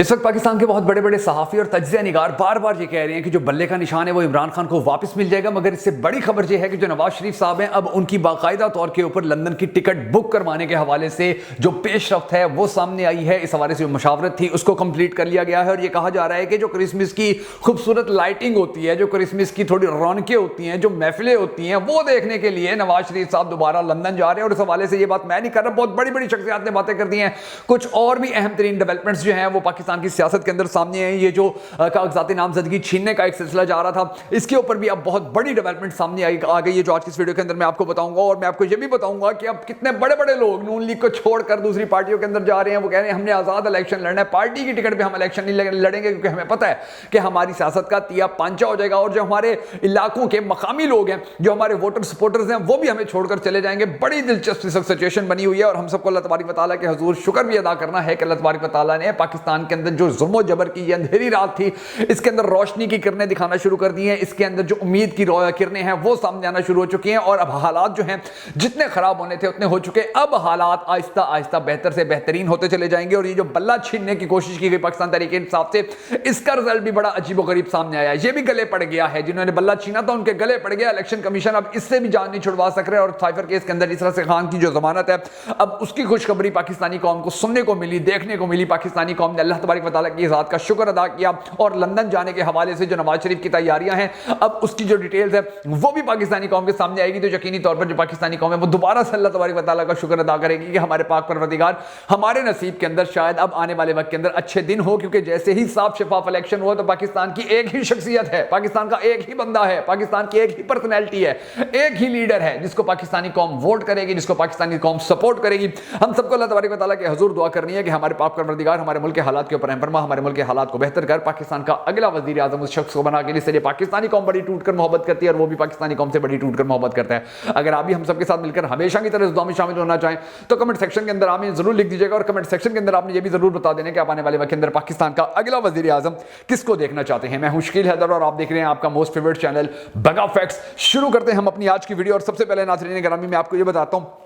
इस वक्त पाकिस्तान के बहुत बड़े बड़े सहाफ़ी और तज्ज़िया निगार बार बार ये कह रहे हैं कि जो बल्ले का निशान है वो इमरान खान को वापस मिल जाएगा। मगर इससे बड़ी खबर ये है कि जो नवाज शरीफ साहब हैं अब उनकी बाकायदा तौर के ऊपर लंदन की टिकट बुक करवाने के हवाले से जो पेशरफ्त है वो सामने आई है। इस हवाले से जो मशावरत थी उसको कंप्लीट कर लिया गया है और ये कहा जा रहा है कि जो क्रिसमस की खूबसूरत लाइटिंग होती है, जो क्रिसमस की थोड़ी रौनकें होती हैं, जो महफिलें होती हैं, वो देखने के लिए नवाज शरीफ साहब दोबारा लंदन जा रहे हैं। और इस हवाले से ये बात मैं नहीं कर रहा, बहुत बड़ी बड़ी शख्सियात ने बातें कर दी हैं। कुछ और भी अहम तरीन डेवलपमेंट्स जो हैं वो पाकिस्तान की सियासत के अंदर सामने आई। ये जो कागजाती नामजदगी छीनने का एक सिलसिला जा रहा था, इसके ऊपर भी अब बहुत बड़ी डेवलपमेंट सामने आ गई है, जो आज की इस वीडियो के अंदर मैं आपको बताऊंगा। और मैं आपको ये भी बताऊंगा कि अब कितने बड़े बड़े लोग नून लीग को छोड़कर दूसरी पार्टियों के अंदर जा रहे हैं। वो कह रहे हैं हमने आजाद इलेक्शन लड़ना है, पार्टी की टिकट पे हम इलेक्शन नहीं लड़ेंगे, क्योंकि हमें पता है कि हमारी सियासत का तिया पांचा हो जाएगा और जो हमारे इलाकों के मकामी लोग हैं, जो हमारे वोटर सपोर्टर्स हैं, वो भी हमें छोड़कर चले जाएंगे। बड़ी दिलचस्प सिचुएशन बनी हुई है और हम सबको अल्लाह तबारक व तआला के हुजूर शुक्र भी अदा करना है कि अल्लाह तबारक व तआला ने पाकिस्तान के अंदर जो जुल्म जबर की ये अंधेरी रात थी, इसके अंदर रोशनी की किरणें दिखाना शुरू कर दी हैं। इसके अंदर जो उम्मीद की किरणें हैं वो सामने आना शुरू हो चुकी हैं और अब हालात जो हैं जितने खराब होने थे उतने हो चुके। अब हालात आहिस्ता आहिस्ता बेहतर से बेहतरीन होते चले जाएंगे। और ये जो बल्ला छीनने की कोशिश की गई पाकिस्तान तहरीक इंसाफ से, इसका रिजल्ट भी बड़ा अजीबोगरीब सामने आया। ये भी गले पड़ गया है, जिन्होंने बल्ला छीना था उनके गले पड़ गया। इलेक्शन कमीशन अब इससे भी जान नहीं छुड़वा सक रहे और साइफर केस के अंदर इसरा से खान की जो जमानत है, अब उसकी खुशखबरी पाकिस्तानी कौम को सुनने को मिली, देखने को मिली। पाकिस्तानी कौम ने अल्लाह तबारक व तआला की ज़ात का शुक्र अदा किया और लंदन जाने के हवाले से जो नवाज शरीफ की तैयारियां हैं, अब उसकी जो डिटेल्स है वो भी पाकिस्तानी कौम के सामने आएगी। तो यकीनी तौर पर जो पाकिस्तानी कौम है वो दोबारा से अल्लाह तबारक व तआला का शुक्र अदा करेगी कि हमारे पाक परवरदिगार हमारे नसीब के अंदर शायद अब आने वाले वक्त के अंदर अच्छे दिन हो। क्योंकि जैसे ही साफ शफाफ इलेक्शन हुआ तो पाकिस्तान की एक ही शख्सियत है, पाकिस्तान का एक ही बंदा है, पाकिस्तान की एक ही पर्सनैलिटी है, एक ही लीडर है जिसको पाकिस्तानी कौम वोट करेगी, जिसको पाकिस्तानी कौम सपोर्ट करेगी। हम सबको अल्लाह तबारक व तआला के हुजूर दुआ करनी है कि हमारे पाक परवरदिगार हमारे मुल्क के हालात के ऊपर रहम फरमा, हमारे मुल्क के हालात को बेहतर कर पाकिस्तान का अगला वजीर आजम उस शख्स को बना के जिससे पाकिस्तानी कौम बड़ी टूटकर मोहब्बत करती है और वो भी पाकिस्तानी कौम से बड़ी टूटकर मोहब्बत करता है। अगर आप भी हम सबके साथ मिलकर हमेशा की तरह इस दुआ में शामिल होना चाहें तो कमेंट सेक्शन के अंदर आप जरूर लिख दीजिएगा और कमेंट सेक्शन के अंदर आपने ये भी जरूर बता देना कि आप आने वाले वक्त के अंदर पाकिस्तान का अगला वजीर आजम किसको देखना चाहते हैं। मैं हूं शकील हैदर और आप देख रहे हैं आपका मोस्ट फेवरेट चैनल बगा फैक्ट्स। शुरू करते हैं हम अपनी आज की वीडियो। और सबसे पहले नाज़रीन गिरामी मैं आपको ये बताता हूं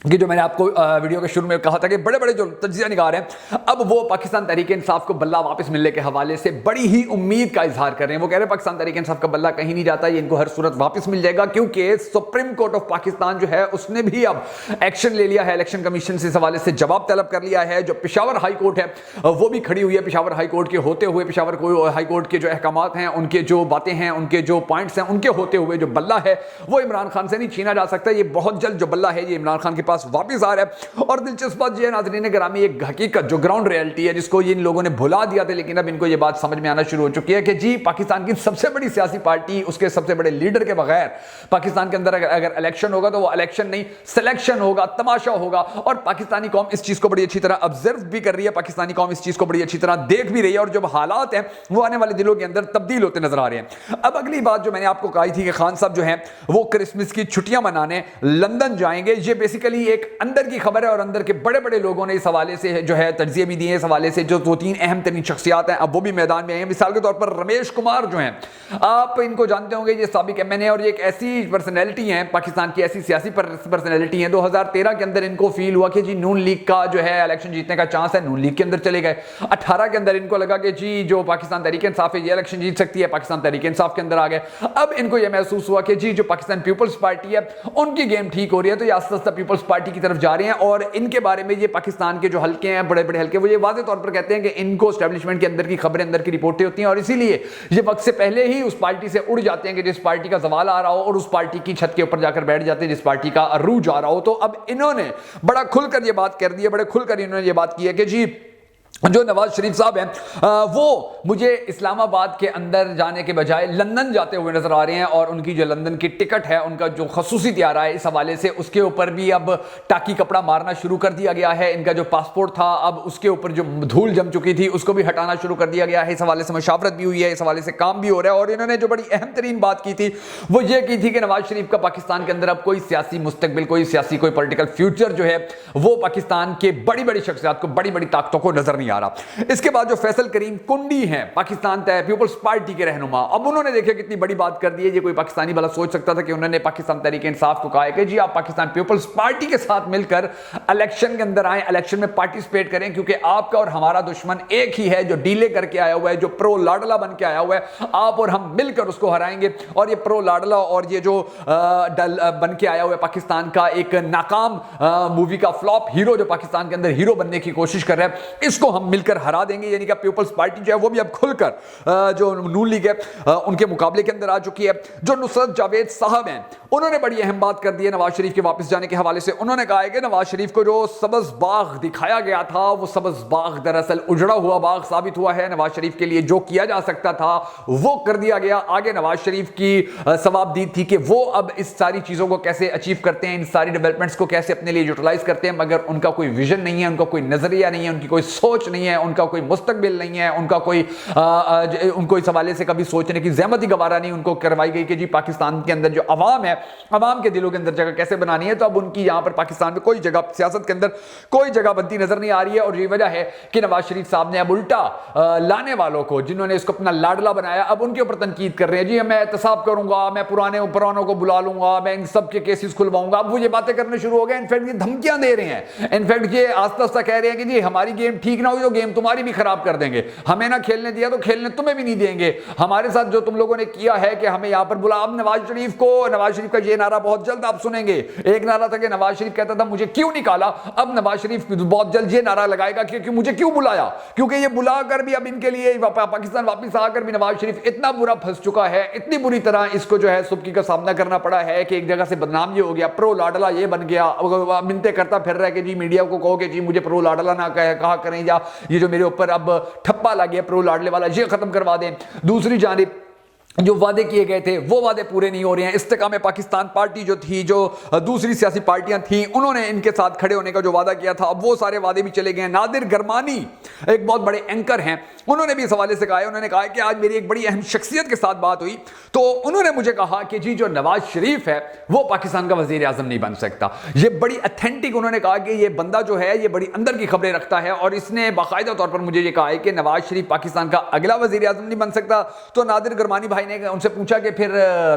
कि जो मैंने आपको वीडियो के शुरू में कहा था कि बड़े बड़े जो तज्जिया निगार हैं अब वो पाकिस्तान तहरीक इंसाफ को बल्ला वापस मिलने के हवाले से बड़ी ही उम्मीद का इजहार कर रहे हैं। वो कह रहे हैं पाकिस्तान तहरीक इंसाफ का बल्ला कहीं नहीं जाता, ये इनको हर सूरत वापस मिल जाएगा, क्योंकि सुप्रीम कोर्ट ऑफ पाकिस्तान जो है उसने भी अब एक्शन ले लिया है, इलेक्शन कमीशन से इस हवाले से जवाब तलब कर लिया है। जो पेशावर हाई कोर्ट है वो भी खड़ी हुई है। पेशावर हाई कोर्ट के होते हुए, पेशावर हाई कोर्ट के जो अहकामात हैं, उनके जो बातें हैं, उनके जो पॉइंट्स हैं, उनके होते हुए जो बल्ला है वो इमरान खान से नहीं छीना जा सकता। ये बहुत जल्द जो बल्ला है ये इमरान खान के पास वापस आ रहा है। और दिलचस्प बात यह नाज़रीन गिरामी, एक हकीकत जो ग्राउंड रियलिटी है जिसको इन लोगों ने भुला दिया था, लेकिन अब इनको यह बात समझ में आना शुरू हो चुकी है कि जी पाकिस्तान की सबसे बड़ी सियासी पार्टी उसके सबसे बड़े लीडर के बगैर पाकिस्तान के अंदर अगर इलेक्शन होगा तो वो इलेक्शन नहीं सिलेक्शन होगा, तमाशा होगा। और पाकिस्तानी कौम इस चीज को बड़ी अच्छी तरह ऑब्जर्व भी कर रही है, पाकिस्तानी कौम इस चीज को बड़ी अच्छी तरह देख भी रही है और जो हालात हैं वो आने वाले दिनों के अंदर तब्दील होते नजर आ रहे हैं। अब अगली बात जो मैंने आपको कही थी कि खान साहब जो है वो क्रिसमस की छुट्टियां मनाने लंदन जाएंगे, ये बेसिकली एक अंदर की खबर है और अंदर के बड़े बड़े लोगों ने इस हवाले से जो है तज्जिए भी दिए। इस हवाले से जो दो तीन अहम तरीन शख्सियात हैं अब वो भी मैदान में आए हैं। मिसाल के तौर पर रमेश कुमार जो हैं, आप इनको जानते होंगे, ये साबिक एमएनए और ये एक ऐसी पर्सनैलिटी हैं, पाकिस्तान की ऐसी सियासी पर्सनैलिटी हैं। 2013 के अंदर इनको फील हुआ कि जी नून लीग का जो है इलेक्शन जीतने का चांस है, नून लीग के अंदर चले गए। 18 के अंदर इनको लगा कि जी जो पाकिस्तान तहरीक इंसाफ है ये इलेक्शन जीत सकती है, पाकिस्तान तहरीक इंसाफ के अंदर आ गए। अब इनको यह महसूस हुआ कि जी जो पाकिस्तान पीपल्स पार्टी है उनकी गेम ठीक हो रही है, तो ये आस्ता आस्ता पीपल्स पार्टी की तरफ जा रहे हैं। और इनके बारे में ये पाकिस्तान के जो हल्के हैं, बड़े बड़े हल्के, वो ये वाज़े तौर पर कहते हैं कि इनको एस्टेब्लिशमेंट के अंदर की खबरें, अंदर की रिपोर्टें होती हैं और इसीलिए ये वक्त से पहले ही उस पार्टी से उड़ जाते हैं कि जिस पार्टी का सवाल आ रहा हो और उस पार्टी की छत के ऊपर जाकर बैठ जाते हैं जिस पार्टी का अरूज आ रहा हो। तो अब इन्होंने बड़ा खुलकर ये बात कर दी है, बड़े खुलकर इन्होंने ये बात की है कि जी जो नवाज शरीफ साहब हैं वो मुझे इस्लामाबाद के अंदर जाने के बजाय लंदन जाते हुए नजर आ रहे हैं और उनकी जो लंदन की टिकट है, उनका जो खसूसी त्यारा है, इस हवाले से उसके ऊपर भी अब टाकी कपड़ा मारना शुरू कर दिया गया है। इनका जो पासपोर्ट था अब उसके ऊपर जो धूल जम चुकी थी उसको भी हटाना शुरू कर दिया गया है। इस हवाले से मशावरत भी हुई है, इस हवाले से काम भी हो रहा है। और इन्होंने जो बड़ी अहम तरीन बात की थी वो ये की थी कि नवाज शरीफ का पाकिस्तान के अंदर अब कोई सियासी मुस्तकबिल, कोई सियासी, कोई पॉलिटिकल फ्यूचर जो है वो पाकिस्तान के बड़ी बड़ी शख्सियत को, बड़ी बड़ी ताकतों को नजर नहीं आ रहा। इसके बाद जो फैसल करीम कुंडी हैं पाकिस्तान पीपल्स पार्टी के रहनुमा। अब उन्होंने देखिए कितनी बड़ी बात कर दी है। ये कोई पाकिस्तानी भला सोच सकता था कि उन्होंने पाकिस्तान तहरीक इंसाफ को कहा है कि जी आप पाकिस्तान पीपल्स पार्टी के साथ मिलकर इलेक्शन के अंदर आए, इलेक्शन में पार्टिसिपेट करें, क्योंकि आपका और हमारा दुश्मन एक ही है, जो डीले करके आया हुआ है, जो प्रो लाडला बन के आया हुआ है। आप और हम मिलकर उसको हराएंगे। और ये प्रो लाडला और ये जो बन के आया हुआ है पाकिस्तान का एक नाकाम मूवी का फ्लॉप हीरो, जो पाकिस्तान के अंदर हीरो बनने की कोशिश कर रहा है, इसको हम मिलकर हरा देंगे। यानी कि पीपल्स पार्टी जो है वो भी अब खुलकर जो नून लीग है उनके मुकाबले के अंदर आ चुकी है। जो नुसरत जावेद साहब हैं, उन्होंने बड़ी अहम बात कर दी है नवाज शरीफ के वापस जाने के हवाले से। उन्होंने कहा है कि नवाज शरीफ को जो सब्ज बाग दिखाया गया था, वो सब्ज बाग दरअसल उजड़ा हुआ बाग साबित हुआ है। नवाज शरीफ के लिए जो किया जा सकता था वो कर दिया गया। आगे नवाज शरीफ की सवाबदीद थी कि वो अब इस सारी चीजों को कैसे अचीव करते हैं, इन सारी डेवलपमेंट्स को कैसे अपने लिए यूटिलाइज करते हैं, मगर उनका कोई विजन नहीं है, उनका कोई नजरिया नहीं है, उनकी कोई सोच नहीं है, उनका कोई मुस्तकबिल नहीं है, उनका कोई उनको इस हवाले से कभी सोचने की ज़हमत ही गवारा नहीं उनको करवाई गई कि जी पाकिस्तान के अंदर जो अवाम है, अवाम के दिलों के अंदर जगह कैसे बनानी है। तो अब उनकी यहां पर पाकिस्तान में कोई जगह, सियासत के अंदर कोई जगह बनती नजर नहीं आ रही है। और ये वजह है कि नवाज शरीफ साहब ने अब उल्टा लाने वालों को, जिन्होंने इसको अपना लाडला बनाया, अब उनके ऊपर तनकीद कर रहे हैं। जी मैं एहतसाब करूंगा, मैं पुरानों को बुला लूंगा, मैं इन सब के केसेस खुलवाऊंगा। अब वो ये बातें करने शुरू हो गए। इनफैक्ट ये धमकियां दे रहे हैं, इनफैक्ट ये आस्ता आस्ता कह रहे हैं कि जी हमारी गेम ठीक ना हुई तो गेम तुम्हारी भी खराब कर देंगे, हमें ना खेलने दिया तो खेलने तुम्हें भी नहीं देंगे। हमारे साथ जो तुम लोगों ने किया है कि हमें यहां पर बुला। अब नवाज शरीफ का ये नारा बहुत जल्द आप सुनेंगे। एक नारा था कि नवाज शरीफ कहता था मुझे क्यों निकाला, अब नवाज शरीफ बहुत जल्द ये नारा लगाएगा कि मुझे क्यों बुलाया, क्योंकि ये बुलाकर भी अब इनके लिए पाकिस्तान वापस आकर भी नवाज शरीफ इतना बुरा फंस चुका है, इतनी बुरी तरह इसको जो है सुबकी का सामना करना पड़ा है कि एक जगह से बदनाम ये हो गया, प्रो लाडला ये बन गया। मिनते करता फिर रहा है कि जी मीडिया को कहो कि जी मुझे प्रो लाडला ना कहा करें, या ये जो मेरे ऊपर अब ठप्पा लग गया प्रो लाडले वाला, ये खत्म करवा दें। दूसरी जानिब जो वादे किए गए थे वो वादे पूरे नहीं हो रहे हैं। इस्तेकाम पाकिस्तान पार्टी जो थी, जो दूसरी सियासी पार्टियां थी, उन्होंने इनके साथ खड़े होने का जो वादा किया था, अब वो सारे वादे भी चले गए हैं। नादिर गरमानी एक बहुत बड़े एंकर हैं, उन्होंने भी इस हवाले से कहा है। उन्होंने कहा कि आज मेरी एक बड़ी अहम शख्सियत के साथ बात हुई तो उन्होंने मुझे कहा कि जी जो नवाज शरीफ है वो पाकिस्तान का वजीर आजम नहीं बन सकता। ये बड़ी अथेंटिक उन्होंने कहा कि ये बंदा जो है ये बड़ी अंदर की खबरें रखता है, और इसने बाकायदा तौर पर मुझे ये कहा है कि नवाज शरीफ पाकिस्तान का अगला वजीर आजम नहीं बन सकता। तो नादिर गरमानी भाई ने उनसे पूछा कि फिर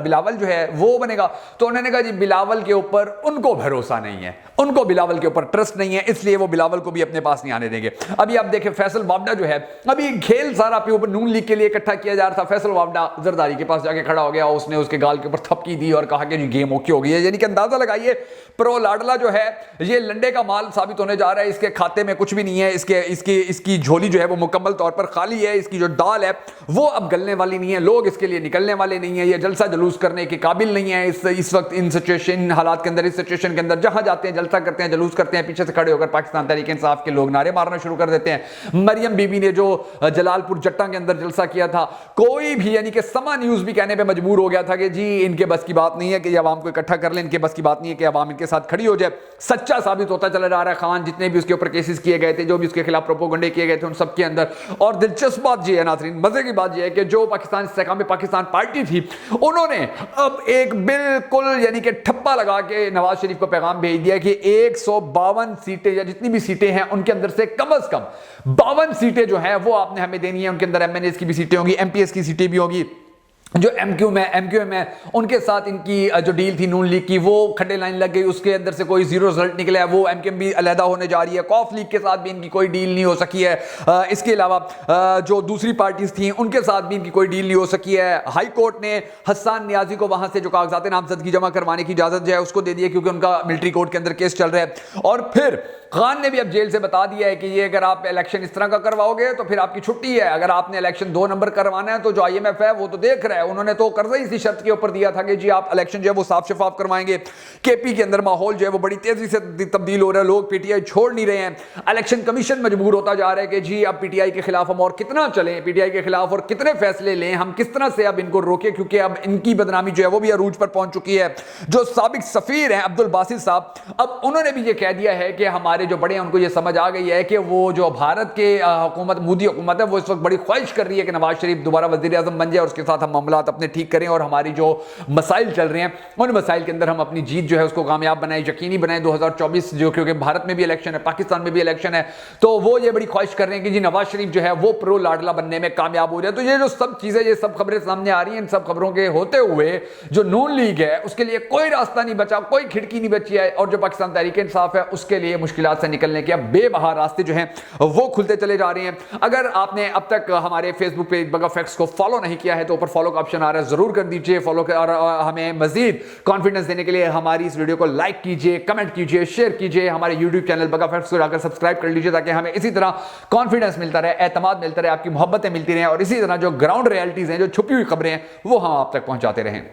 बिलावल जो है वो बनेगा, तो उन्होंने कहा जी बिलावल के ऊपर उनको भरोसा नहीं है, उनको बिलावल के ऊपर ट्रस्ट नहीं है, इसलिए वो बिलावल को भी अपने पास नहीं आने देंगे। अभी आप देखें फैसल वावडा जो है, अभी खेल सारा ऊपर नून लीग के लिए इकट्ठा किया जा रहा था। फैसल वावडा जरदारी के पास जाके खड़ा हो गया, उसने उसके गाल के ऊपर थपकी दी और कहा कि जी गेम ओके हो गई है। यानी कि अंदाजा लगाइए प्रो लाडला जो है ये लंडे का माल साबित होने जा रहा है, इसके खाते में कुछ भी नहीं है, इसकी झोली जो है वो मुकम्मल तौर पर खाली है, इसकी जो दाल है वो अब गलने वाली नहीं है, लोग इसके लिए निकलने वाले नहीं है, ये जलसा जलूस करने के काबिल नहीं है। इस वक्त इन सिचुएशन हालात के अंदर, इस सिचुएशन के अंदर जहां जाते हैं जलसा करते हैं, जलूस करते हैं, पीछे से खड़े होकर पाकिस्तान तहरीक इंसाफ के लोग नारे मारना शुरू कर देते हैं। मरियम बीबी ने जो जलालपुर जट्टा के अंदर जलसा किया था, कोई भी यानी कि समा न्यूज भी कहने पे मजबूर हो गया था कि जी इनके बस की बात नहीं है कि ये अवाम को इकट्ठा कर ले, इनके बस की बात नहीं है कि अवाम इनके साथ खड़ी हो जाए। सच्चा साबित होता चला जा रहा है खान, जितने भी उसके ऊपर केसेस किए गए थे, जो भी उसके खिलाफ प्रोपोगंडे किए गए थे उन सब के अंदर। और दिलचस्प बात यह है नाज़रीन, मजे की बात यह है कि जो पाकिस्तान इस्तेकाम पाकिस्तान पार्टी थी, उन्होंने अब एक बिल्कुल यानी कि ठप्पा लगा के नवाज शरीफ को पैगाम भेज दिया कि 152 सीटें या जितनी भी सीटें हैं उनके अंदर से कम से कम 52 सीटें जो हैं वो आपने हमें देनी है। उनके अंदर एमएनएस की भी सीटें होंगी, एमपीएस की सीटें भी होंगी। जो एमक्यूएम है उनके साथ इनकी जो डील थी नून लीग की वो खड्डे लाइन लग गई, उसके अंदर से कोई जीरो रिजल्ट निकला है, वो एमक्यूएम भी अलहदा होने जा रही है। कॉफ लीग के साथ भी इनकी कोई डील नहीं हो सकी है। इसके अलावा जो दूसरी पार्टीज थी उनके साथ भी इनकी कोई डील नहीं हो सकी है। हाई कोर्ट ने हसन नियाजी को वहां से जो कागजात नामजदगी जमा करवाने की इजाजत जो है उसको दे दी है, क्योंकि उनका मिलिट्री कोर्ट के अंदर केस चल रहा है। और फिर खान ने भी अब जेल से बता दिया है कि ये अगर आप इलेक्शन इस तरह का करवाओगे तो फिर आपकी छुट्टी है। अगर आपने इलेक्शन 2 नंबर करवाना है तो जो आईएमएफ है वो तो देख रहा है, उन्होंने तो कर्जा इसी शर्त के ऊपर दिया था कि जी आप इलेक्शन जो है वो साफ शफाफ करवाएंगे। केपी के अंदर माहौल जो है वो बड़ी तेजी से तब्दील हो रहा है, लोग पीटीआई छोड़ नहीं रहे हैं। इलेक्शन कमीशन मजबूर होता जा रहा है कि जी अब पीटीआई के खिलाफ हम और कितना चलें, पीटीआई के खिलाफ और कितने फैसले लें, हम किस तरह से अब इनको रोके, क्योंकि अब इनकी बदनामी जो है वो भी अरूज पर पहुंच चुकी है। जो साबिक सफीर हैं अब्दुल बासित साहब, अब उन्होंने भी ये कह दिया है कि हमारे हमारे जो बड़े हैं उनको ये समझ आ गई है कि वो जो भारत के हुकूमत, मोदी हुकूमत है, वो इस वक्त बड़ी ख्वाहिश कर रही है कि नवाज शरीफ दोबारा वजीर आजम बन जाए और उसके साथ हम मामलात अपने ठीक करें और हमारी जो मसाइल चल रहे हैं उन मसाइल के अंदर हम अपनी जीत जो है उसको कामयाब बनाए, यकीनी बनाए 2024, जो क्योंकि भारत में भी इलेक्शन है, पाकिस्तान में भी इलेक्शन है, तो वो ये बड़ी ख्वाहिश कर रहे हैं कि जी नवाज शरीफ जो है वो प्रो लाडला बनने में कामयाब हो जाए। तो ये जो सब चीजें, ये सब खबरें सामने आ रही हैं, इन सब खबरों के होते हुए जो नून लीग है उसके लिए कोई रास्ता नहीं बचा, कोई खिड़की नहीं बची है, और जो पाकिस्तान तहरीक इंसाफ है उसके लिए मुश्किलात से निकलने के बेबहा रास्ते जो हैं वो खुलते चले जा रहे हैं। अगर आपने अब तक हमारे फेसबुक पेज बगा फैक्ट्स को फॉलो नहीं किया है तो ऊपर फॉलो का ऑप्शन आ रहा है, जरूर कर दीजिए फॉलो और हमें मजीद कॉन्फिडेंस देने के लिए हमारी इस वीडियो को लाइक कीजिए, कमेंट कीजिए, शेयर कीजिए, हमारे यूट्यूब चैनल बगा फैक्ट्स को जाकर सब्सक्राइब कर लीजिए ताकि हमें इसी तरह कॉन्फिडेंस मिलता रहे, एतमाद मिलता रहे, आपकी मोहब्बतें मिलती रहें और इसी तरह जो ग्राउंड रियलिटीज हैं, जो छुपी हुई खबरें हैं वो हम आप तक पहुंचाते रहें।